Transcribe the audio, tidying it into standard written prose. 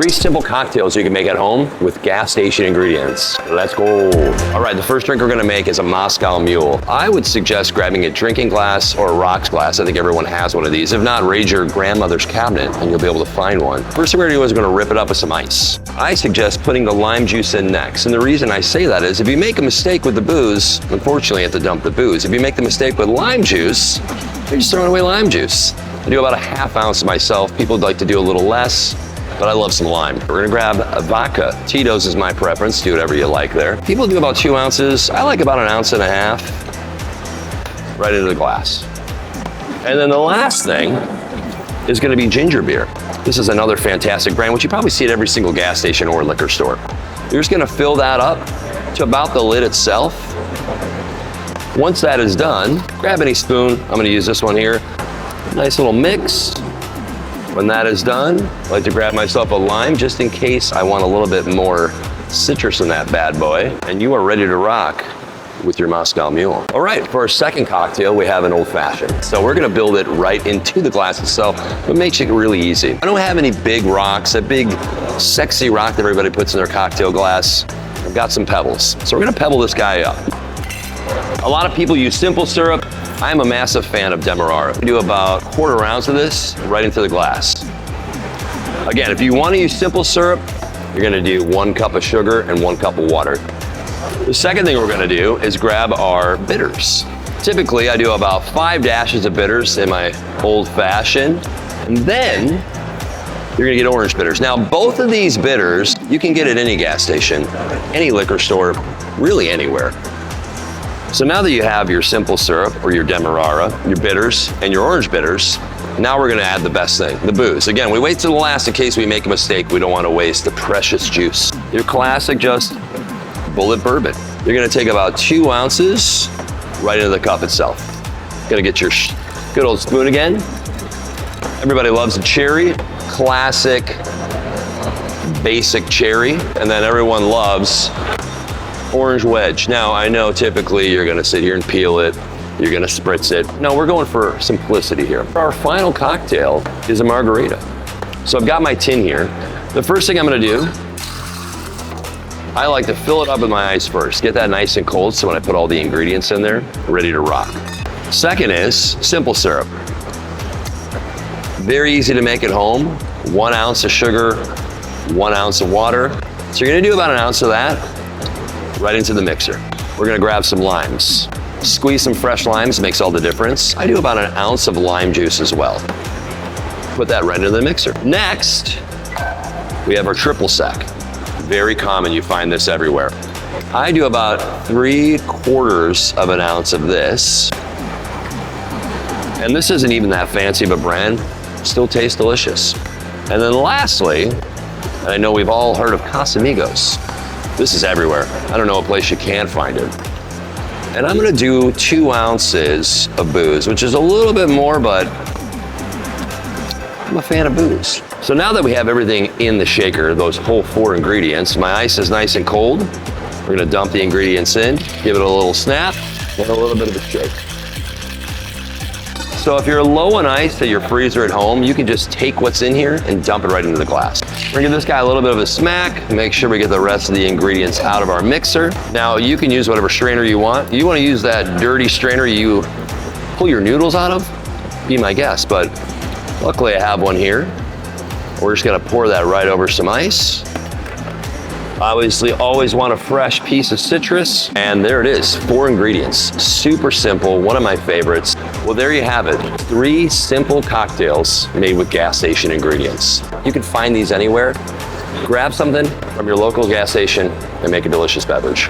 3 simple cocktails you can make at home with gas station ingredients. Let's go. All right, the first drink we're gonna make is a Moscow Mule. I would suggest grabbing a drinking glass or a rocks glass. I think everyone has one of these. If not, raid your grandmother's cabinet and you'll be able to find one. First thing we're gonna do is we're gonna rip it up with some ice. I suggest putting the lime juice in next. And the reason I say that is if you make a mistake with the booze, unfortunately you have to dump the booze. If you make the mistake with lime juice, you're just throwing away lime juice. I do about a ½ ounce myself. People would like to do a little less, but I love some lime. We're gonna grab a vodka. Tito's is my preference. Do whatever you like there. People do about 2 ounces. I like about 1.5 ounces right into the glass. And then the last thing is gonna be ginger beer. This is another fantastic brand, which you probably see at every single gas station or liquor store. You're just gonna fill that up to about the lid itself. Once that is done, grab any spoon. I'm gonna use this one here. Nice little mix. When that is done, I like to grab myself a lime just in case I want a little bit more citrus in that bad boy. And you are ready to rock with your Moscow Mule. All right, for our second cocktail, we have an old fashioned. So we're gonna build it right into the glass itself, but makes it really easy. I don't have any big rocks, a big sexy rock that everybody puts in their cocktail glass. I've got some pebbles. So we're gonna pebble this guy up. A lot of people use simple syrup. I'm a massive fan of Demerara. We do about 1/4 ounce of this right into the glass. Again, if you want to use simple syrup, you're gonna do 1 cup of sugar and 1 cup of water. The second thing we're gonna do is grab our bitters. Typically, I do about 5 dashes of bitters in my old fashioned, and then you're gonna get orange bitters. Now, both of these bitters, you can get at any gas station, any liquor store, really anywhere. So now that you have your simple syrup or your Demerara, your bitters, and your orange bitters, now we're gonna add the best thing, the booze. Again, we wait till the last in case we make a mistake. We don't wanna waste the precious juice. Your classic just bullet bourbon. You're gonna take about 2 ounces right into the cup itself. Gonna get your good old spoon again. Everybody loves a cherry, classic, basic cherry, and then everyone loves orange wedge. Now, I know typically you're gonna sit here and peel it, you're gonna spritz it. No, we're going for simplicity here. Our final cocktail is a margarita. So I've got my tin here. The first thing I'm gonna do, I like to fill it up with my ice first. Get that nice and cold so when I put all the ingredients in there, ready to rock. Second is simple syrup. Very easy to make at home. 1 ounce of sugar, 1 ounce of water. So you're gonna do about 1 ounce of that right into the mixer. We're gonna grab some limes. Squeeze some fresh limes, makes all the difference. I do about 1 ounce of lime juice as well. Put that right into the mixer. Next, we have our triple sec. Very common, you find this everywhere. I do about 3/4 of an ounce of this. And this isn't even that fancy of a brand, still tastes delicious. And then lastly, and I know we've all heard of Casamigos. This is everywhere. I don't know a place you can't find it. And I'm gonna do 2 ounces of booze, which is a little bit more, but I'm a fan of booze. So now that we have everything in the shaker, those whole 4 ingredients, my ice is nice and cold. We're gonna dump the ingredients in, give it a little snap, and a little bit of a shake. So if you're low on ice at your freezer at home, you can just take what's in here and dump it right into the glass. We're gonna give this guy a little bit of a smack, make sure we get the rest of the ingredients out of our mixer. Now you can use whatever strainer you want. You wanna use that dirty strainer you pull your noodles out of? Be my guest, but luckily I have one here. We're just gonna pour that right over some ice. Obviously, always want a fresh piece of citrus. And there it is, 4 ingredients. Super simple, one of my favorites. Well, there you have it. 3 simple cocktails made with gas station ingredients. You can find these anywhere. Grab something from your local gas station and make a delicious beverage.